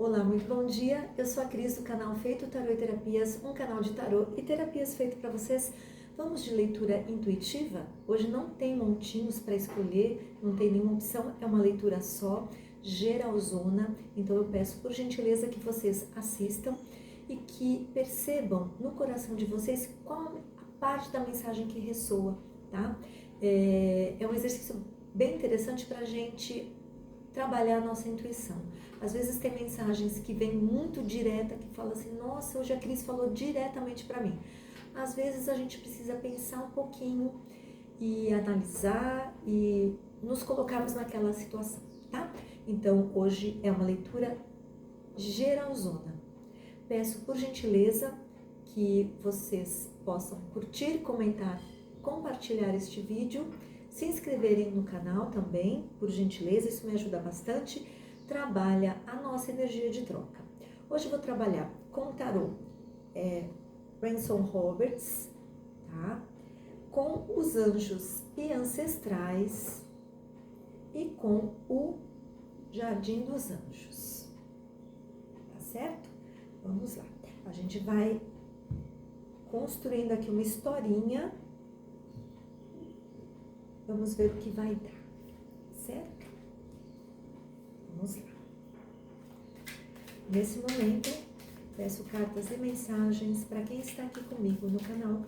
Olá, muito bom dia. Eu sou a Cris do canal Feito Tarô e Terapias, um canal de tarô e terapias feito para vocês. Vamos de leitura intuitiva? Hoje não tem montinhos para escolher, não tem nenhuma opção, é uma leitura só, geralzona. Então eu peço por gentileza que vocês assistam e que percebam no coração de vocês qual a parte da mensagem que ressoa, tá? É um exercício bem interessante para a gente trabalhar a nossa intuição. Às vezes tem mensagens que vêm muito direta, que falam assim, nossa, hoje a Cris falou diretamente para mim. Às vezes a gente precisa pensar um pouquinho e analisar e nos colocarmos naquela situação, tá? Então hoje é uma leitura geralzona. Peço por gentileza que vocês possam curtir, comentar, compartilhar este vídeo, se inscreverem no canal também, por gentileza, isso me ajuda bastante, trabalha a nossa energia de troca. Hoje eu vou trabalhar com o tarô Ransom Roberts, tá? Com os anjos e ancestrais e com o Jardim dos Anjos, tá certo? Vamos lá, a gente vai construindo aqui uma historinha. Vamos ver o que vai dar, certo? Vamos lá. Nesse momento, peço cartas e mensagens para quem está aqui comigo no canal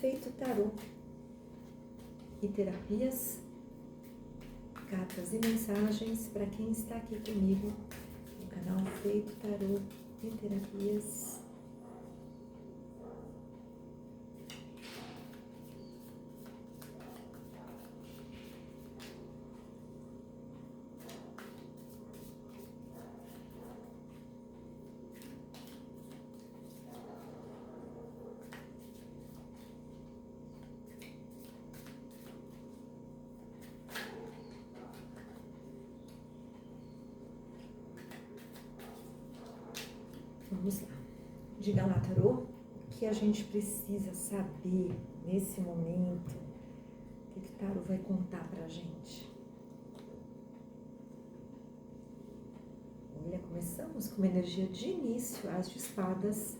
Feito Tarô e Terapias. Cartas e mensagens para quem está aqui comigo no canal Feito Tarô e Terapias. Vamos lá. Diga lá, tarô, o que a gente precisa saber nesse momento? O que o tarô vai contar pra gente? Olha, começamos com uma energia de início, as de espadas,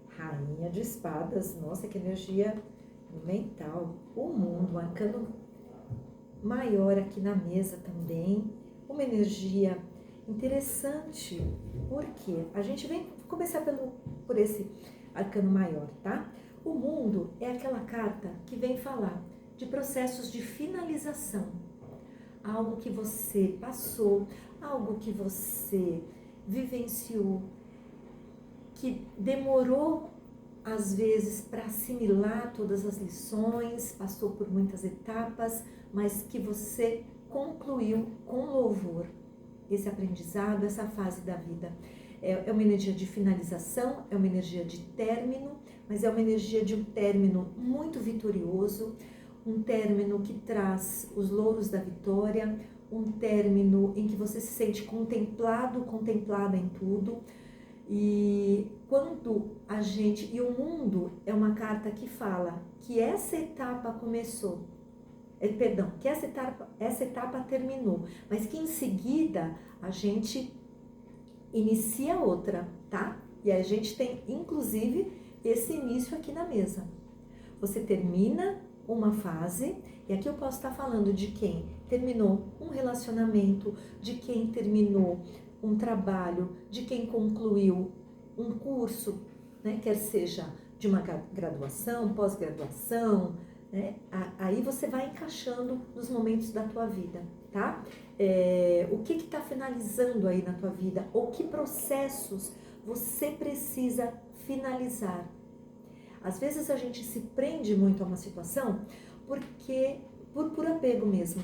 rainha de espadas, nossa, que energia mental, o mundo, um arcano maior aqui na mesa também, uma energia interessante, porque a gente vem começar por esse arcano maior, tá? O mundo é aquela carta que vem falar de processos de finalização, algo que você passou, algo que você vivenciou, que demorou às vezes para assimilar todas as lições, passou por muitas etapas, mas que você concluiu com louvor esse aprendizado, essa fase da vida. É uma energia de finalização, é uma energia de término, mas é uma energia de um término muito vitorioso, um término que traz os louros da vitória, um término em que você se sente contemplado, contemplada em tudo. E quando a gente... E o mundo é uma carta que fala que essa etapa começou, que essa etapa terminou, mas que em seguida a gente inicia outra, tá? E a gente tem, inclusive, esse início aqui na mesa. Você termina uma fase, e aqui eu posso estar falando de quem terminou um relacionamento, de quem terminou um trabalho, de quem concluiu um curso, né? Quer seja de uma graduação, pós-graduação, né? Aí você vai encaixando nos momentos da tua vida, tá? O que está finalizando aí na tua vida? Ou que processos você precisa finalizar? Às vezes a gente se prende muito a uma situação por apego mesmo.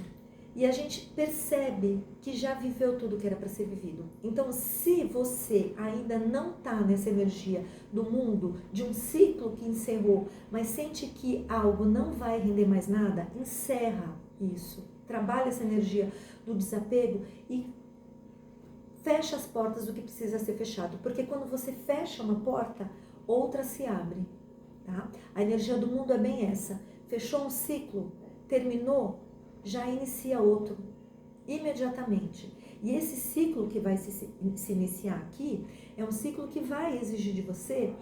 E a gente percebe que já viveu tudo que era para ser vivido. Então, se você ainda não está nessa energia do mundo, de um ciclo que encerrou, mas sente que algo não vai render mais nada, encerra isso. Trabalha essa energia do desapego e fecha as portas do que precisa ser fechado. Porque quando você fecha uma porta, outra se abre. Tá? A energia do mundo é bem essa. Fechou um ciclo, terminou, já inicia outro. imediatamente. E esse ciclo que vai se iniciar aqui é um ciclo que vai exigir de você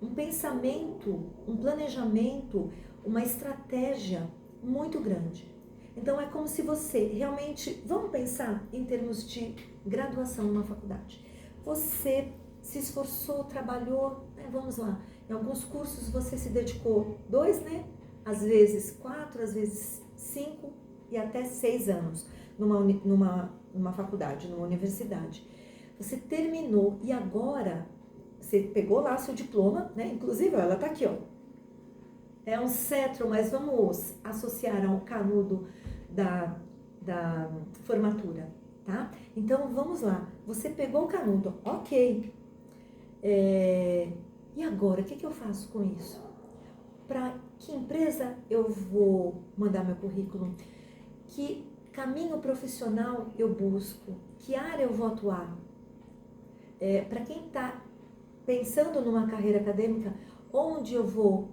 um pensamento, um planejamento, uma estratégia muito grande. Então é como se você realmente, vamos pensar em termos de graduação numa faculdade. Você se esforçou, trabalhou, né? Vamos lá, em alguns cursos você se dedicou 2, né? Às vezes 4, às vezes 5 e até 6 anos numa faculdade, numa universidade. Você terminou e agora você pegou lá seu diploma, né? Inclusive, ela tá aqui, ó. É um cetro, mas vamos associar ao canudo da formatura, tá? Então, vamos lá. Você pegou o canudo, ok. E agora, o que eu faço com isso? Para que empresa eu vou mandar meu currículo? Que caminho profissional eu busco? Que área eu vou atuar? Para quem está pensando numa carreira acadêmica, onde eu vou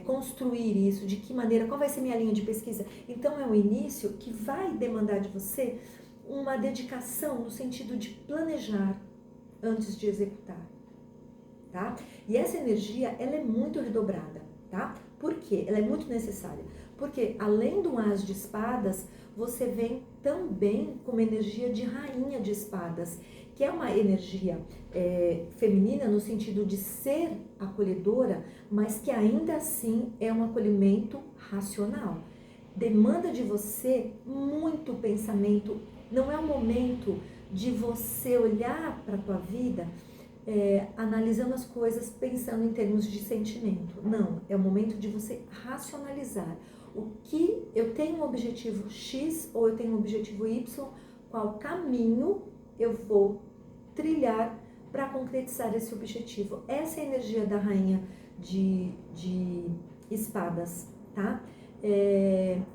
construir isso, de que maneira, qual vai ser minha linha de pesquisa? Então é um início que vai demandar de você uma dedicação no sentido de planejar antes de executar, tá? E essa energia, ela é muito redobrada, tá? Por quê? Ela é muito necessária. Porque além do as de espadas, você vem também com uma energia de rainha de espadas, que é uma energia feminina no sentido de ser acolhedora, mas que ainda assim é um acolhimento racional. Demanda de você muito pensamento. Não é o momento de você olhar para a tua vida analisando as coisas pensando em termos de sentimento. Não, é o momento de você racionalizar. O que eu tenho um objetivo X ou eu tenho um objetivo Y, qual caminho eu vou trilhar para concretizar esse objetivo. Essa é a energia da rainha de espadas, tá?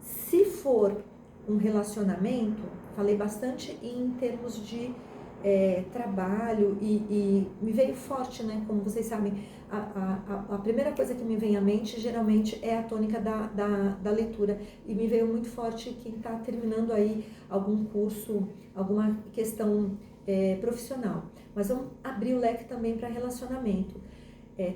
Se for um relacionamento, falei bastante em termos de trabalho e me veio forte, né? Como vocês sabem, a primeira coisa que me vem à mente geralmente é a tônica da leitura, e me veio muito forte quem está terminando aí algum curso, alguma questão profissional. Mas vamos abrir o leque também para relacionamento.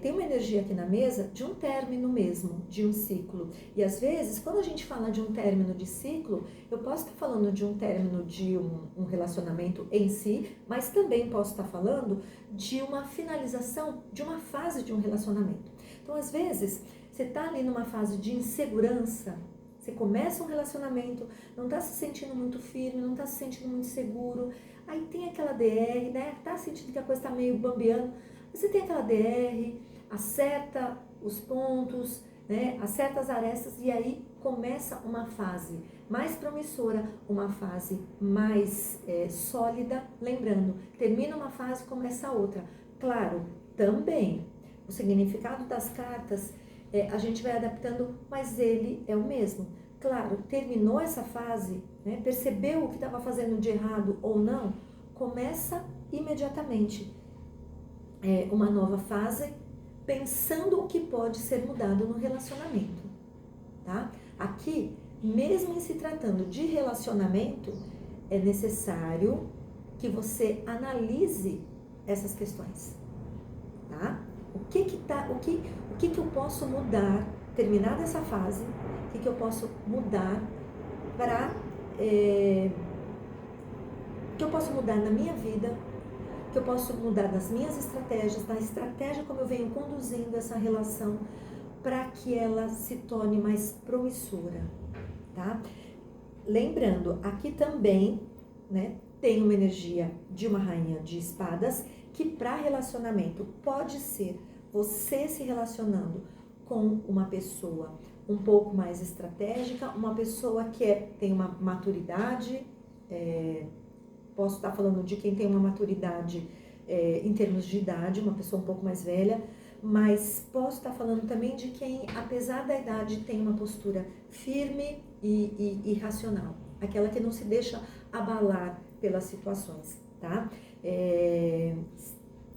Tem uma energia aqui na mesa de um término mesmo, de um ciclo. E às vezes, quando a gente fala de um término de ciclo, eu posso estar falando de um término de um relacionamento em si, mas também posso estar falando de uma finalização de uma fase de um relacionamento. Então, às vezes, você está ali numa fase de insegurança, você começa um relacionamento, não está se sentindo muito firme, não está se sentindo muito seguro, aí tem aquela DR, né? Está sentindo que a coisa está meio bambeando. Você tem aquela DR, acerta os pontos, né? Acerta as arestas e aí começa uma fase mais promissora, uma fase mais sólida. Lembrando, termina uma fase, começa outra. Claro, também o significado das cartas a gente vai adaptando, mas ele é o mesmo. Claro, terminou essa fase, né? Percebeu o que estava fazendo de errado ou não, começa imediatamente uma nova fase, pensando o que pode ser mudado no relacionamento, tá? Aqui, mesmo em se tratando de relacionamento, é necessário que você analise essas questões, tá? O que eu posso mudar, terminada essa fase, o que eu posso mudar para... o que eu posso mudar na minha vida, que eu posso mudar nas minhas estratégias, na estratégia como eu venho conduzindo essa relação para que ela se torne mais promissora, tá? Lembrando, aqui também, né, tem uma energia de uma rainha de espadas que para relacionamento pode ser você se relacionando com uma pessoa um pouco mais estratégica, uma pessoa que tem uma maturidade, posso estar falando de quem tem uma maturidade em termos de idade, uma pessoa um pouco mais velha, mas posso estar falando também de quem, apesar da idade, tem uma postura firme e racional, aquela que não se deixa abalar pelas situações, tá?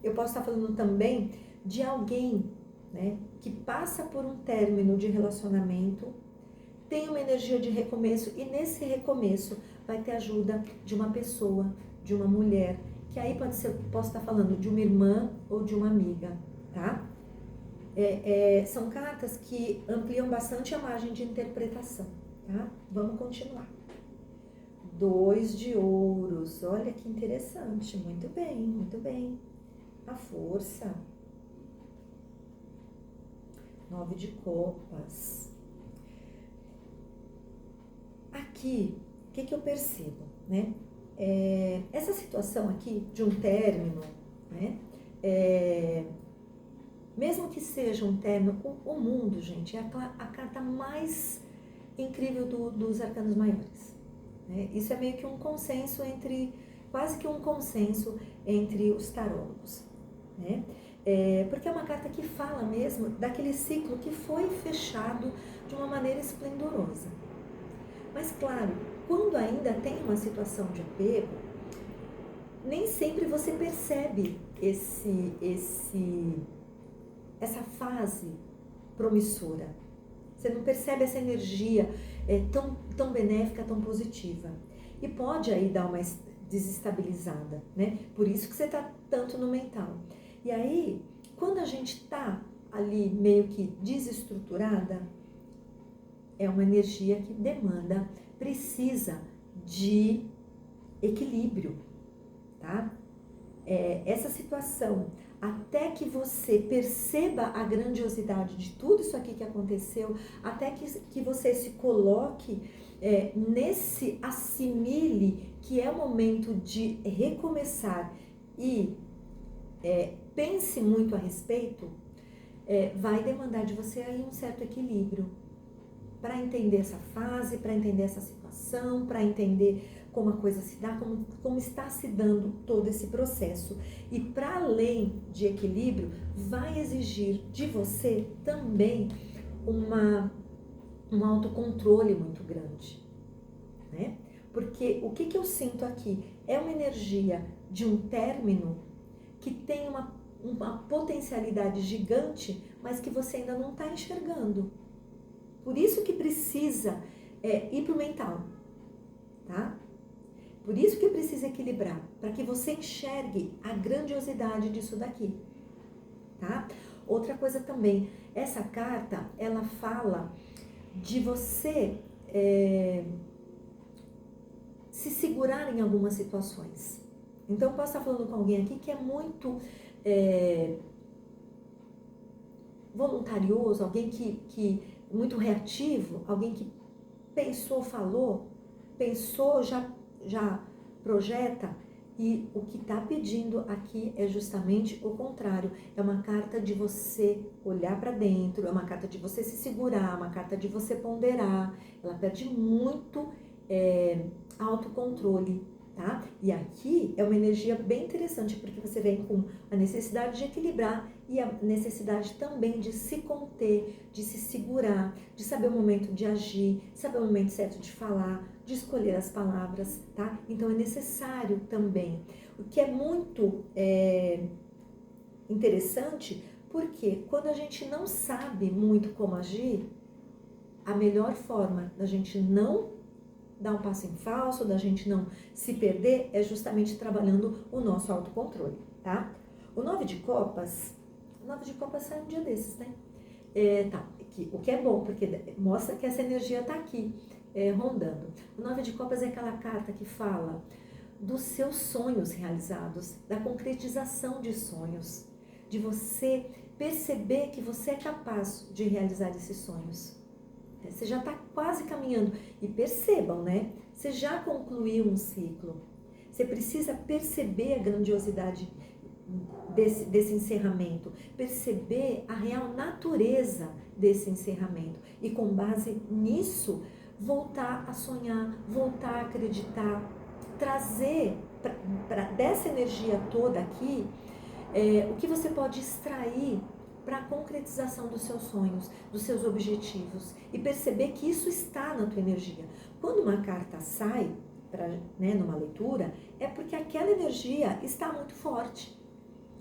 Eu posso estar falando também de alguém, né, que passa por um término de relacionamento, tem uma energia de recomeço, e nesse recomeço vai ter ajuda de uma pessoa, de uma mulher, que aí posso estar falando de uma irmã ou de uma amiga, tá? São cartas que ampliam bastante a margem de interpretação, tá? Vamos continuar. 2 de ouros, olha que interessante, muito bem, muito bem. A força. 9 de copas. Aqui, o que eu percebo, né? Essa situação aqui de um término, né? Mesmo que seja um término, o mundo, gente, é a carta mais incrível dos arcanos maiores. Né? Isso é meio que um consenso quase que um consenso entre os tarólogos. Né? Porque é uma carta que fala mesmo daquele ciclo que foi fechado de uma maneira esplendorosa. Mas claro, quando ainda tem uma situação de apego, nem sempre você percebe essa fase promissora. Você não percebe essa energia tão benéfica, tão positiva. E pode aí dar uma desestabilizada, né? Por isso que você está tanto no mental. E aí, quando a gente está ali meio que desestruturada, é uma energia que precisa de equilíbrio, tá? Essa situação, até que você perceba a grandiosidade de tudo isso aqui que aconteceu, até que você se coloque assimile que é o momento de recomeçar e pense muito a respeito, vai demandar de você aí um certo equilíbrio para entender essa fase, para entender essa situação, para entender como a coisa se dá, como está se dando todo esse processo. E para além de equilíbrio, vai exigir de você também um autocontrole muito grande, né? Porque o que eu sinto aqui é uma energia de um término que tem uma potencialidade gigante, mas que você ainda não está enxergando. Por isso que precisa ir para o mental, tá? Por isso que precisa equilibrar, para que você enxergue a grandiosidade disso daqui, tá? Outra coisa também, essa carta, ela fala de você se segurar em algumas situações. Então, eu posso estar falando com alguém aqui que é muito voluntarioso, alguém que muito reativo, alguém que pensou, já projeta, e o que está pedindo aqui é justamente o contrário. É uma carta de você olhar para dentro, é uma carta de você se segurar, uma carta de você ponderar. Ela pede muito autocontrole, tá? E aqui é uma energia bem interessante, porque você vem com a necessidade de equilibrar e a necessidade também de se conter, de se segurar, de saber o momento de agir, saber o momento certo de falar, de escolher as palavras, tá? Então é necessário também. O que é muito interessante, porque quando a gente não sabe muito como agir, a melhor forma da gente não dar um passo em falso, da gente não se perder, é justamente trabalhando o nosso autocontrole, tá? O 9 de copas sai um dia desses, né? O que é bom, porque mostra que essa energia tá aqui, rondando. O 9 de copas é aquela carta que fala dos seus sonhos realizados, da concretização de sonhos, de você perceber que você é capaz de realizar esses sonhos. Você já está quase caminhando. E percebam, né? Você já concluiu um ciclo. Você precisa perceber a grandiosidade desse encerramento. Perceber a real natureza desse encerramento. E com base nisso, voltar a sonhar, voltar a acreditar. Trazer dessa energia toda aqui, o que você pode extrair para a concretização dos seus sonhos, dos seus objetivos, e perceber que isso está na tua energia. Quando uma carta sai numa leitura, é porque aquela energia está muito forte.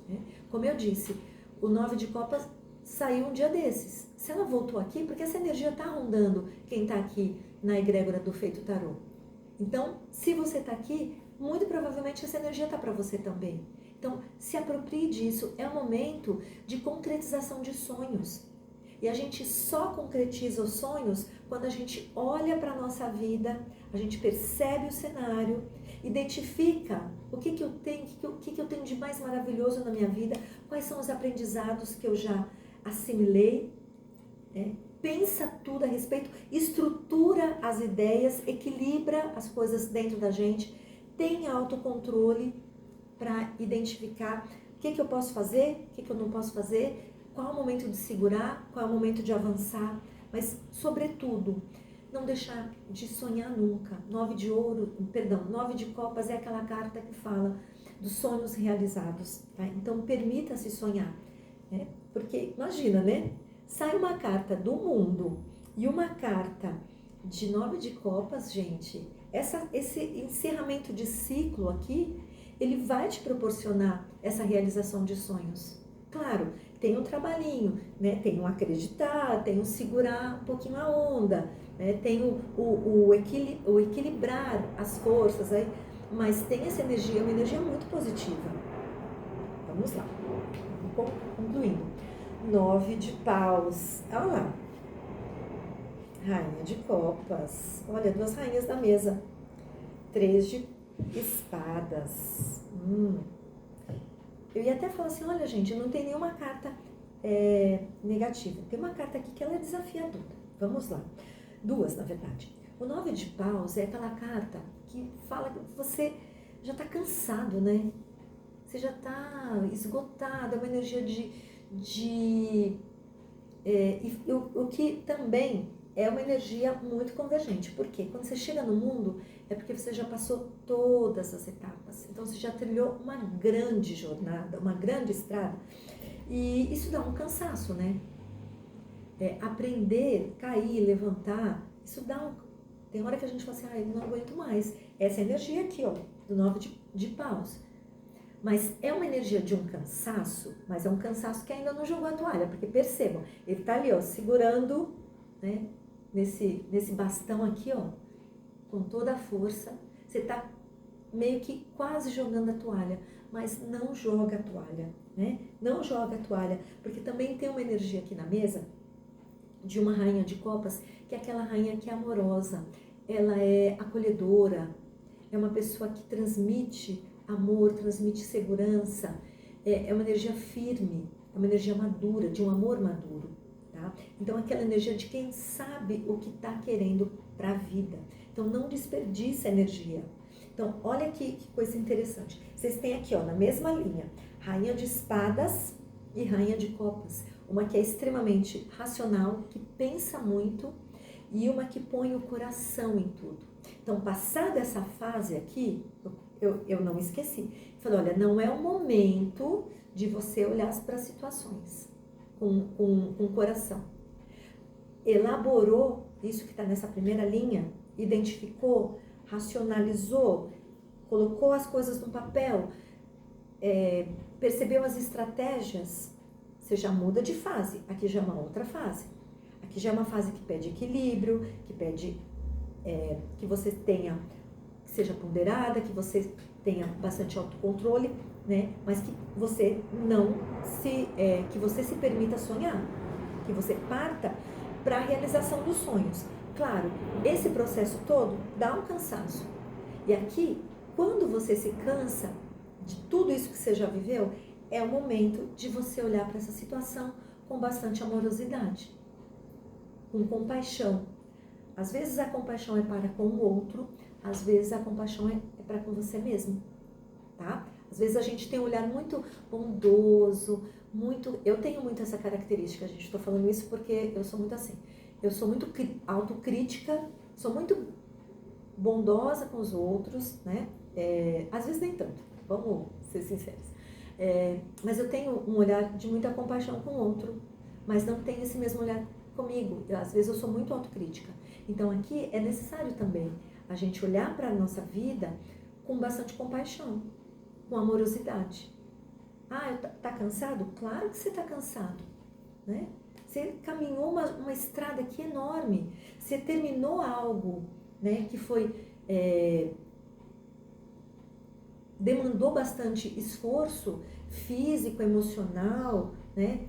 Né? Como eu disse, o 9 de copas saiu um dia desses. Se ela voltou aqui, porque essa energia está rondando quem está aqui na egrégora do Feito Tarô. Então, se você está aqui, muito provavelmente essa energia está para você também. Então, se aproprie disso. É um momento de concretização de sonhos. E a gente só concretiza os sonhos quando a gente olha para a nossa vida, a gente percebe o cenário, identifica o que eu tenho, o que eu tenho de mais maravilhoso na minha vida, quais são os aprendizados que eu já assimilei, né? Pensa tudo a respeito, estrutura as ideias, equilibra as coisas dentro da gente, tem autocontrole para identificar o que eu posso fazer, o que eu não posso fazer, qual é o momento de segurar, qual é o momento de avançar, mas, sobretudo, não deixar de sonhar nunca. 9 de copas é aquela carta que fala dos sonhos realizados, tá? Então, permita-se sonhar, né? Porque, imagina, né? Sai uma carta do mundo e uma carta de 9 de copas, gente, esse encerramento de ciclo aqui, ele vai te proporcionar essa realização de sonhos. Claro, tem um trabalhinho, né? Tem um acreditar, tem um segurar um pouquinho a onda, né? Tem o equilibrar as forças, aí, mas tem essa energia, uma energia muito positiva. Vamos lá, concluindo. 9 de paus, olha lá, rainha de copas, olha, 2 rainhas da mesa, 3 de espadas. Eu ia até falar assim, olha gente, não tem nenhuma carta negativa. Tem uma carta aqui que ela é desafiadora. Vamos lá. 2, na verdade. O 9 de paus é aquela carta que fala que você já está cansado, né? Você já está esgotado, é uma energia o que também é uma energia muito convergente. Por quê? Quando você chega no mundo, é porque você já passou todas as etapas. Então, você já trilhou uma grande jornada, uma grande estrada. E isso dá um cansaço, né? Aprender, cair, levantar, isso dá um... Tem hora que a gente fala assim, eu não aguento mais. Essa energia aqui, ó, do 9 de paus. Mas é uma energia de um cansaço, mas é um cansaço que ainda não jogou a toalha. Porque percebam, ele tá ali, ó, segurando, né? Nesse bastão aqui, ó, com toda a força, você tá meio que quase jogando a toalha, mas não joga a toalha, né? Não joga a toalha, porque também tem uma energia aqui na mesa de uma rainha de copas, que é aquela rainha que é amorosa, ela é acolhedora, é uma pessoa que transmite amor, transmite segurança, é uma energia firme, é uma energia madura, de um amor maduro. Tá? Então, aquela energia de quem sabe o que está querendo para a vida. Então, não desperdice a energia. Então, olha que coisa interessante. Vocês têm aqui, ó, na mesma linha, rainha de espadas e rainha de copas. Uma que é extremamente racional, que pensa muito, e uma que põe o coração em tudo. Então, passada essa fase aqui, eu não esqueci. Falei, olha, não é o momento de você olhar para as situações com o coração. Elaborou isso que está nessa primeira linha, identificou, racionalizou, colocou as coisas no papel, percebeu as estratégias, você já muda de fase. Aqui já é uma outra fase. Aqui já é uma fase que pede equilíbrio, que pede que você tenha, que seja ponderada, que você tenha bastante autocontrole, né? Mas que você não que você se permita sonhar, que você parta para a realização dos sonhos. Claro, esse processo todo dá um cansaço. E aqui, quando você se cansa de tudo isso que você já viveu, é o momento de você olhar para essa situação com bastante amorosidade, com compaixão. Às vezes a compaixão é para com o outro, às vezes a compaixão é para com você mesmo, tá? Às vezes a gente tem um olhar muito bondoso, eu tenho muito essa característica, gente, estou falando isso porque eu sou muito assim. Eu sou muito autocrítica, sou muito bondosa com os outros, né? Às vezes nem tanto, vamos ser sinceros. Mas eu tenho um olhar de muita compaixão com o outro, mas não tenho esse mesmo olhar comigo. Às vezes eu sou muito autocrítica. Então aqui é necessário também a gente olhar para a nossa vida com bastante compaixão, com amorosidade. Tá cansado? Claro que você tá cansado. né? Você caminhou uma estrada aqui enorme, você terminou algo, né, que foi, demandou bastante esforço físico, emocional, né?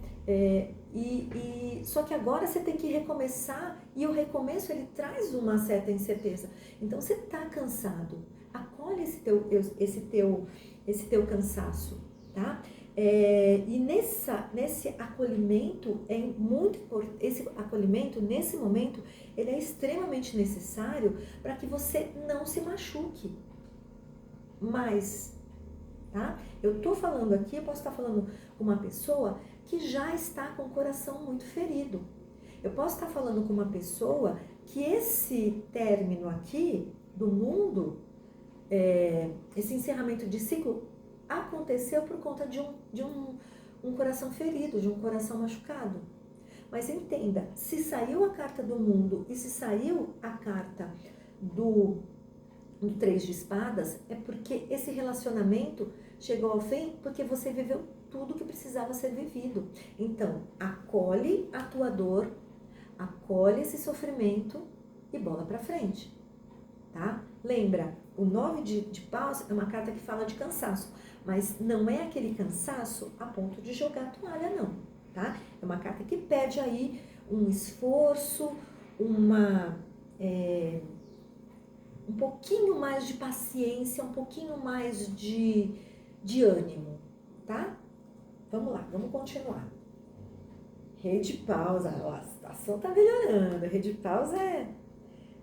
Só que agora você tem que recomeçar, e o recomeço ele traz uma certa incerteza. Então você está cansado, acolhe esse teu cansaço, tá? E nesse acolhimento é muito importante. Esse acolhimento nesse momento ele é extremamente necessário para que você não se machuque mais, tá? Eu tô falando aqui, eu posso estar falando com uma pessoa que já está com o coração muito ferido. Eu posso estar falando com uma pessoa que esse término aqui do mundo, esse encerramento de ciclo, aconteceu por conta de um coração ferido, de um coração machucado. Mas entenda, se saiu a carta do mundo e se saiu a carta do 3 de espadas, é porque esse relacionamento chegou ao fim porque você viveu tudo que precisava ser vivido. Então, acolhe a tua dor, acolhe esse sofrimento e bola pra frente, tá? Lembra, o 9 de paus é uma carta que fala de cansaço, mas não é aquele cansaço a ponto de jogar a toalha, não, tá? É uma carta que pede aí um esforço, um pouquinho mais de paciência, um pouquinho mais de ânimo, tá? Vamos lá, vamos continuar. Rei de paus, a situação tá melhorando. Rei de paus é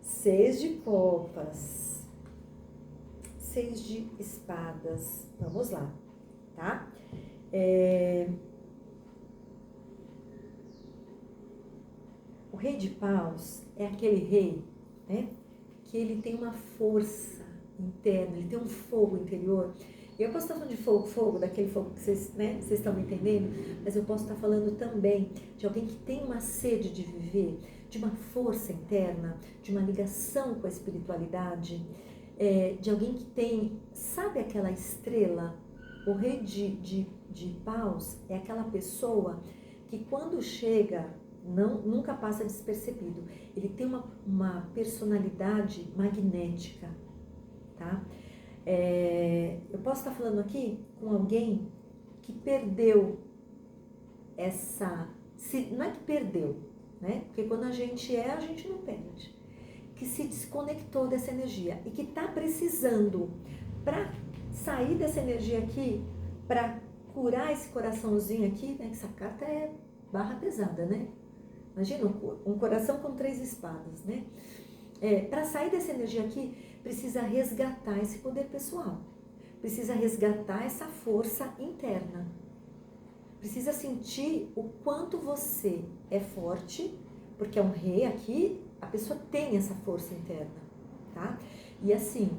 6 de copas, 6 de espadas. Vamos lá, tá? O rei de paus é aquele rei, né? Que ele tem uma força interna, ele tem um fogo interior. Eu posso estar falando de fogo, daquele fogo que vocês, né, vocês estão me entendendo, mas eu posso estar falando também de alguém que tem uma sede de viver, de uma força interna, de uma ligação com a espiritualidade, de alguém que tem, sabe aquela estrela? O rei de paus é aquela pessoa que quando chega, nunca passa despercebido. Ele tem uma personalidade magnética, tá? Eu posso estar falando aqui com alguém que perdeu não é que perdeu, né? Porque quando a gente não perde. Que se desconectou dessa energia e que está precisando, para sair dessa energia aqui, para curar esse coraçãozinho aqui, né? Que essa carta é barra pesada, né? Imagina um coração com 3 espadas, né? Para sair dessa energia aqui, precisa resgatar esse poder pessoal. Precisa resgatar essa força interna. Precisa sentir o quanto você é forte, porque é um rei aqui, a pessoa tem essa força interna, tá? E assim,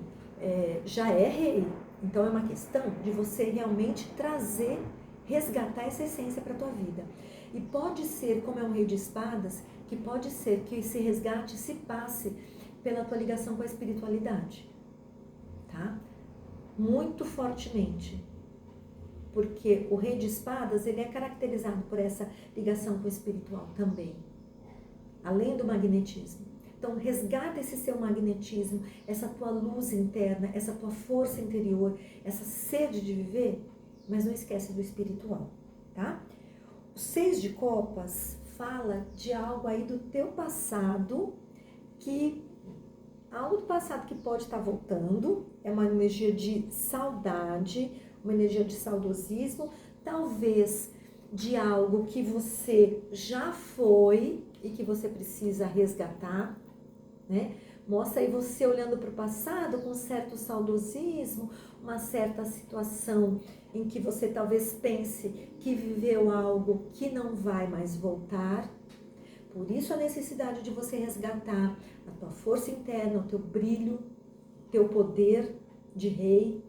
já é rei, então é uma questão de você realmente trazer, resgatar essa essência para a tua vida. E pode ser, como é um rei de espadas, que pode ser que esse resgate se passe pela tua ligação com a espiritualidade, tá? Muito fortemente. Porque o rei de espadas, ele é caracterizado por essa ligação com o espiritual também. Além do magnetismo. Então, resgata esse seu magnetismo, essa tua luz interna, essa tua força interior, essa sede de viver, mas não esquece do espiritual, tá? O 6 de copas fala de algo aí do teu passado, algo do passado que pode estar voltando, é uma energia de saudade, uma energia de saudosismo, talvez de algo que você já foi e que você precisa resgatar, né? Mostra aí você olhando para o passado com certo saudosismo, uma certa situação em que você talvez pense que viveu algo que não vai mais voltar. Por isso a necessidade de você resgatar a tua força interna, o teu brilho, teu poder de rei,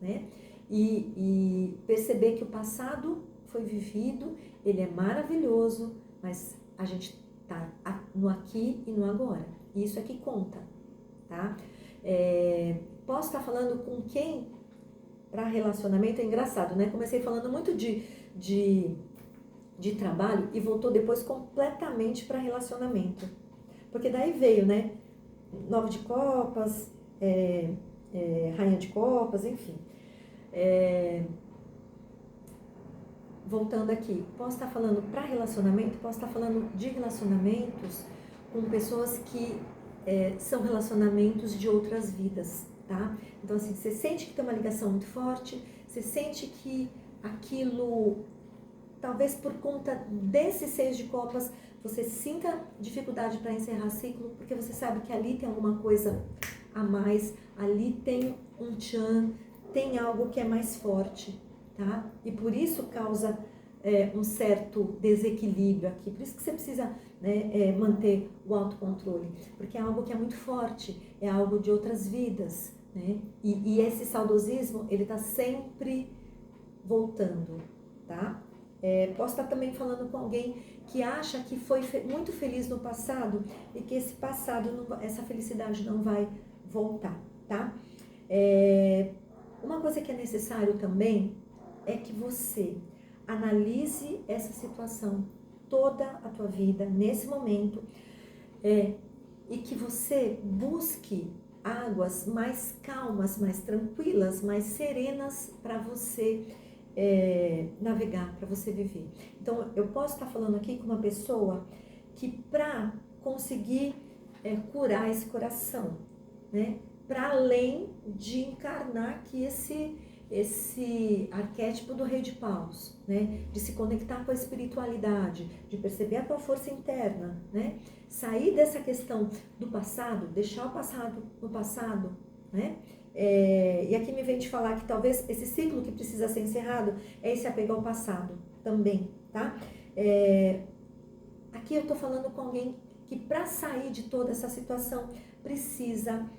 né? E perceber que o passado foi vivido, ele é maravilhoso, mas a gente tá no aqui e no agora. E isso é que conta, tá? Posso estar falando com quem? Para relacionamento é engraçado, né? Comecei falando muito de de trabalho e voltou depois completamente para relacionamento. Porque daí veio, né? 9 de copas, rainha de copas, enfim. Voltando aqui, posso estar falando para relacionamento, posso estar falando de relacionamentos com pessoas que são relacionamentos de outras vidas, tá? Então, assim, você sente que tem uma ligação muito forte, você sente que aquilo, talvez por conta desse 6 de copas, você sinta dificuldade para encerrar ciclo, porque você sabe que ali tem alguma coisa a mais, ali tem um tchan, tem algo que é mais forte, tá? E por isso causa um certo desequilíbrio aqui, por isso que você precisa, né, manter o autocontrole, porque é algo que é muito forte, é algo de outras vidas, né? E esse saudosismo, ele tá sempre voltando, tá? Posso estar também falando com alguém que acha que foi muito feliz no passado e que esse passado, essa felicidade não vai voltar, tá? Uma coisa que é necessário também é que você analise essa situação toda a tua vida, nesse momento, e que você busque águas mais calmas, mais tranquilas, mais serenas para você navegar, para você viver. Então, eu posso estar falando aqui com uma pessoa que para conseguir curar esse coração, né? Para além de encarnar que esse arquétipo do rei de paus, né? De se conectar com a espiritualidade, de perceber a tua força interna, né? Sair dessa questão do passado, deixar o passado no passado, né? E aqui me vem de falar que talvez esse ciclo que precisa ser encerrado é esse apego ao passado também, tá? Aqui eu tô falando com alguém que para sair de toda essa situação precisa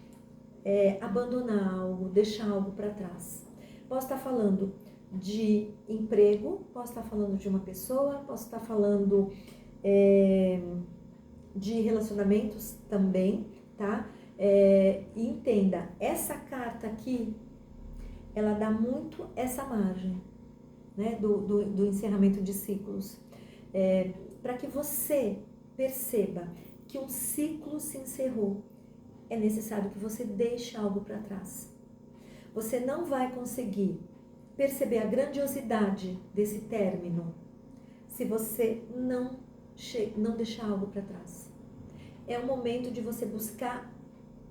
abandonar algo, deixar algo para trás. Posso estar falando de emprego, posso estar falando de uma pessoa, posso estar falando de relacionamentos também, tá? E entenda, essa carta aqui, ela dá muito essa margem, né, do encerramento de ciclos, para que você perceba que um ciclo se encerrou, é necessário que você deixe algo para trás. Você não vai conseguir perceber a grandiosidade desse término se você não deixar algo para trás. É o momento de você buscar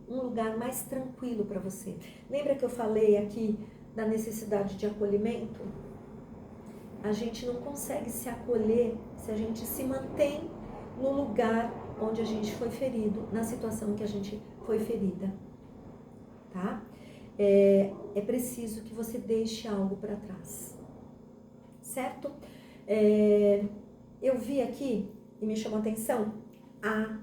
um lugar mais tranquilo para você. Lembra que eu falei aqui da necessidade de acolhimento? A gente não consegue se acolher se a gente se mantém no lugar onde a gente foi ferido, na situação que a gente foi ferida, tá? É preciso que você deixe algo para trás, certo? Eu vi aqui e me chamou a atenção a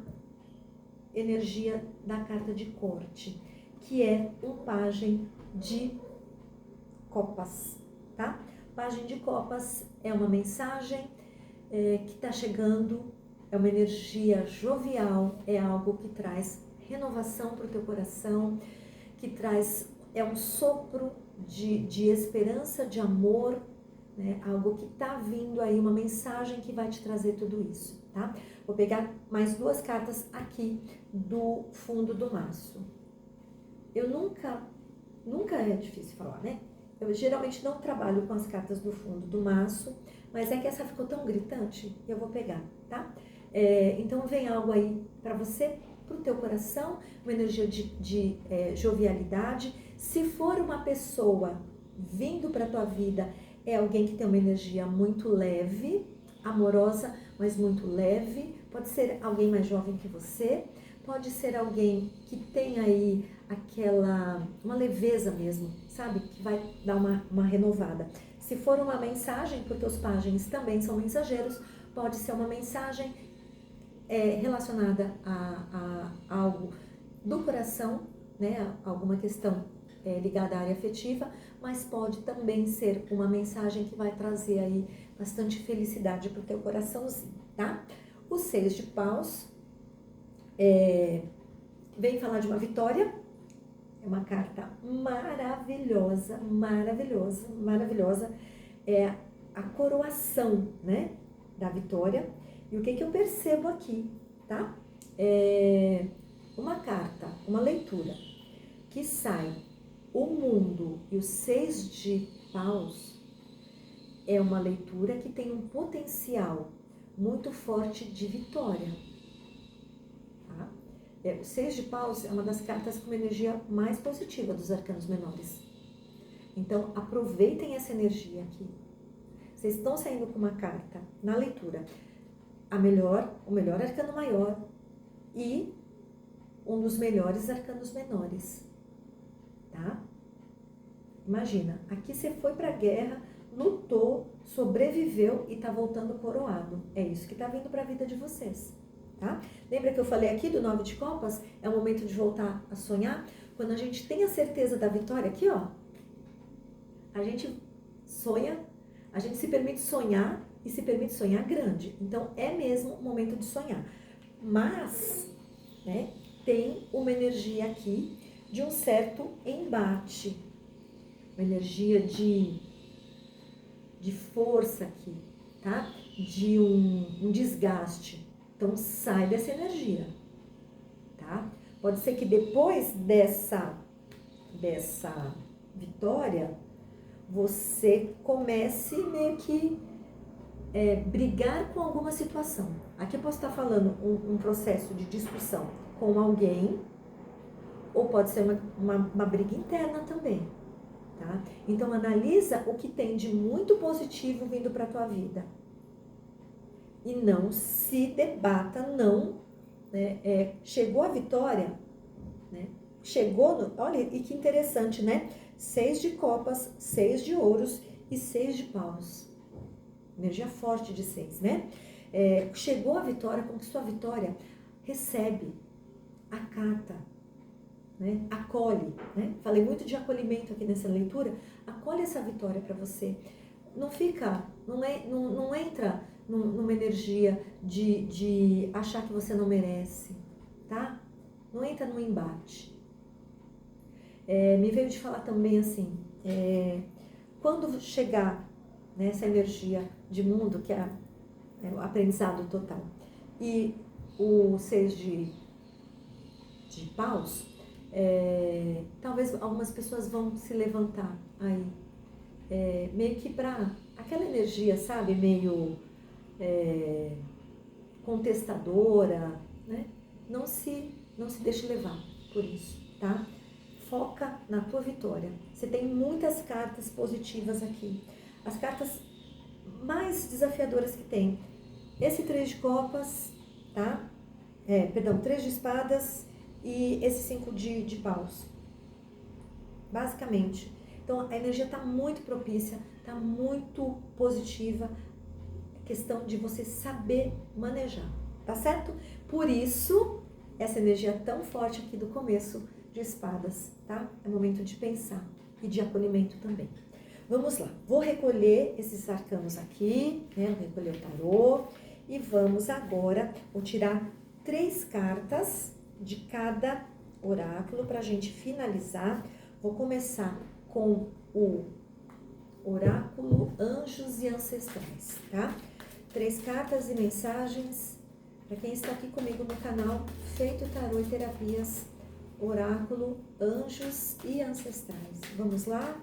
energia da carta de corte, que é um pajem de copas, tá? Pajem de copas é uma mensagem que está chegando, é uma energia jovial, é algo que traz renovação para o teu coração, que traz, um sopro de esperança, de amor, né? Algo que está vindo aí, uma mensagem que vai te trazer tudo isso, tá? Vou pegar mais 2 cartas aqui do fundo do maço. Eu nunca é difícil falar, né? Eu geralmente não trabalho com as cartas do fundo do maço, mas é que essa ficou tão gritante, eu vou pegar, tá? Então vem algo aí para você, para o teu coração, uma energia de jovialidade. Se for uma pessoa vindo para a tua vida, é alguém que tem uma energia muito leve, amorosa, mas muito leve. Pode ser alguém mais jovem que você, pode ser alguém que tem aí uma leveza mesmo, sabe? Que vai dar uma renovada. Se for uma mensagem, porque os pajens também são mensageiros, pode ser uma mensagem relacionada a algo do coração, né? Alguma questão ligada à área afetiva, mas pode também ser uma mensagem que vai trazer aí bastante felicidade para o teu coraçãozinho, tá? O 6 de paus vem falar de uma vitória, é uma carta maravilhosa, maravilhosa, maravilhosa, é a coroação, né? da vitória. E o que eu percebo aqui, tá? Uma carta, uma leitura que sai o mundo e os 6 de paus é uma leitura que tem um potencial muito forte de vitória. Tá? O 6 de paus é uma das cartas com energia mais positiva dos arcanos menores. Então, aproveitem essa energia aqui. Vocês estão saindo com uma carta na leitura, o melhor arcano maior e um dos melhores arcanos menores. Tá? Imagina, aqui você foi pra guerra, lutou, sobreviveu e tá voltando coroado. É isso que tá vindo pra vida de vocês. Tá? Lembra que eu falei aqui do 9 de copas? É o momento de voltar a sonhar. Quando a gente tem a certeza da vitória, aqui ó, a gente sonha, a gente se permite sonhar e se permite sonhar grande. Então é mesmo o momento de sonhar. Mas, né, tem uma energia aqui de um certo embate, uma energia de força aqui, tá? De um desgaste. Então, sai dessa energia, tá? Pode ser que depois dessa vitória, você comece meio que brigar com alguma situação. Aqui eu posso estar falando um processo de discussão com alguém, ou pode ser uma briga interna também, tá? Então, analisa o que tem de muito positivo vindo para a tua vida. E não se debata, não, né? Chegou a vitória, né? Olha, e que interessante, né? 6 de copas, 6 de ouros e 6 de paus. Energia forte de 6, né? Chegou a vitória, conquistou a vitória, recebe, acata, né? Acolhe, né? Falei muito de acolhimento aqui nessa leitura. Acolhe essa vitória para você. Não fica, não entra numa energia de achar que você não merece, tá? Não entra no embate. Me veio de falar também assim, quando chegar nessa energia de mundo, que é o aprendizado total, e o 6 de paus, talvez algumas pessoas vão se levantar aí, meio que para aquela energia, sabe, meio contestadora, né? Não se deixe levar por isso, tá? Foca na tua vitória. Você tem muitas cartas positivas aqui. As cartas mais desafiadoras que tem. Esse 3 de copas, tá? 3 de espadas e esse 5 de paus. Basicamente. Então, a energia está muito propícia, está muito positiva. Questão de você saber manejar, tá certo? Por isso, essa energia tão forte aqui do começo de espadas, tá? É momento de pensar e de acolhimento também. Vamos lá, vou recolher esses arcanos aqui, né? Vou recolher o tarô e vamos agora, vou tirar 3 cartas de cada oráculo pra gente finalizar. Vou começar com o oráculo Anjos e Ancestrais, tá? 3 cartas e mensagens para quem está aqui comigo no canal Feito Tarô e Terapias, Oráculo, Anjos e Ancestrais. Vamos lá?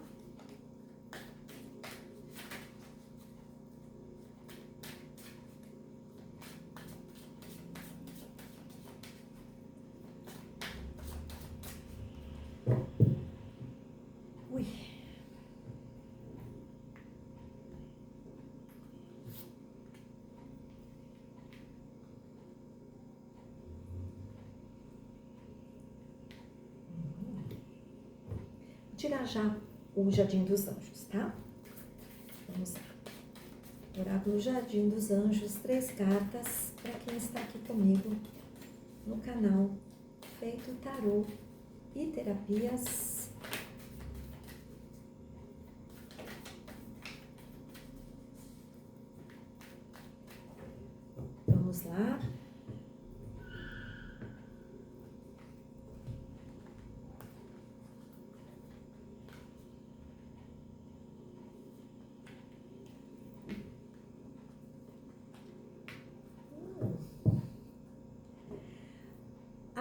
Ui. Tirar já o Jardim dos Anjos, tá? Vamos lá. Oráculo Jardim dos Anjos, 3 cartas para quem está aqui comigo no canal Feito Tarô e Terapias. Vamos lá.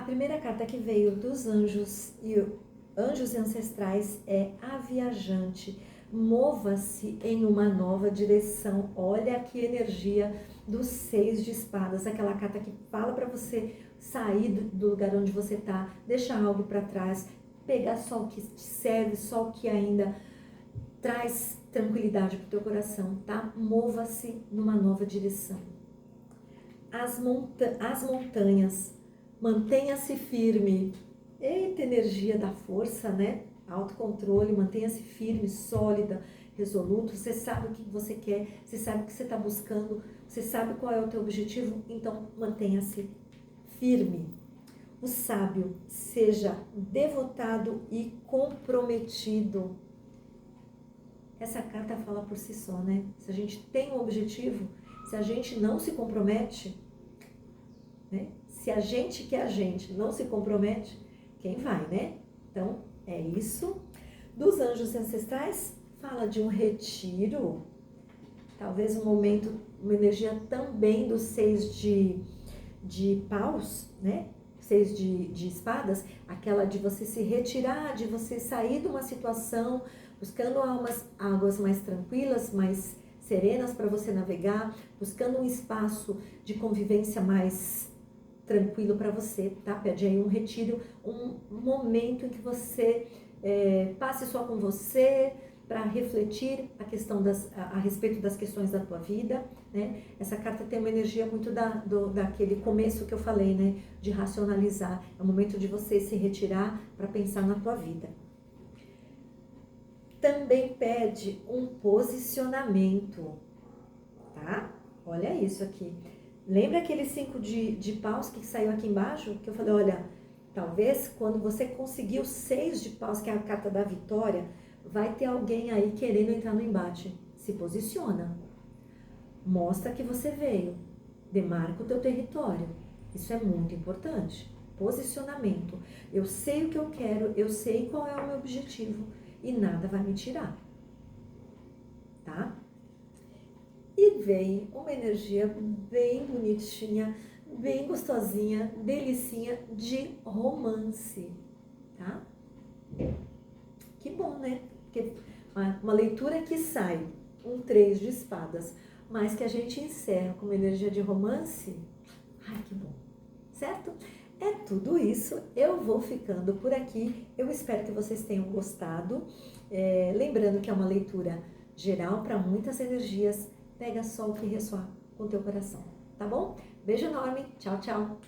primeira carta que veio dos anjos e anjos ancestrais é a viajante. Mova-se em uma nova direção. Olha que energia dos 6 de espadas, aquela carta que fala para você sair do lugar onde você está, deixar algo para trás, pegar só o que te serve, só o que ainda traz tranquilidade para o teu coração, tá? Mova-se numa nova direção. As montanhas, mantenha-se firme. Eita, energia da força, né? Autocontrole, mantenha-se firme, sólida, resoluto. Você sabe o que você quer, você sabe o que você está buscando, você sabe qual é o teu objetivo, então mantenha-se firme. O sábio, seja devotado e comprometido. Essa carta fala por si só, né? Se a gente tem um objetivo, se a gente não se compromete, né? Se a gente que a gente não se compromete, quem vai, né? Então, é isso. Dos anjos ancestrais, fala de um retiro, talvez um momento, uma energia também dos 6 de paus, né? 6 de espadas, aquela de você se retirar, de você sair de uma situação, buscando águas mais tranquilas, mais serenas para você navegar, buscando um espaço de convivência mais tranquilo para você, tá? Pede aí um retiro, um momento em que você passe só com você, para refletir a respeito das questões da tua vida, né? Essa carta tem uma energia muito daquele começo que eu falei, né? De racionalizar. É o momento de você se retirar para pensar na tua vida. Também pede um posicionamento, tá? Olha isso aqui. Lembra aquele 5 de paus que saiu aqui embaixo? Que eu falei, olha, talvez quando você conseguir o 6 de paus, que é a carta da vitória, vai ter alguém aí querendo entrar no embate. Se posiciona. Mostra que você veio. Demarca o teu território. Isso é muito importante. Posicionamento. Eu sei o que eu quero, eu sei qual é o meu objetivo e nada vai me tirar. Tá? E vem uma energia bem bonitinha, bem gostosinha, delicinha de romance. Tá? Que bom, né? Porque uma leitura que sai, um 3 de espadas, mas que a gente encerra com uma energia de romance, ai, que bom, certo? É tudo isso, eu vou ficando por aqui, eu espero que vocês tenham gostado, lembrando que é uma leitura geral para muitas energias, pega só o que ressoar com o teu coração, tá bom? Beijo enorme, tchau, tchau!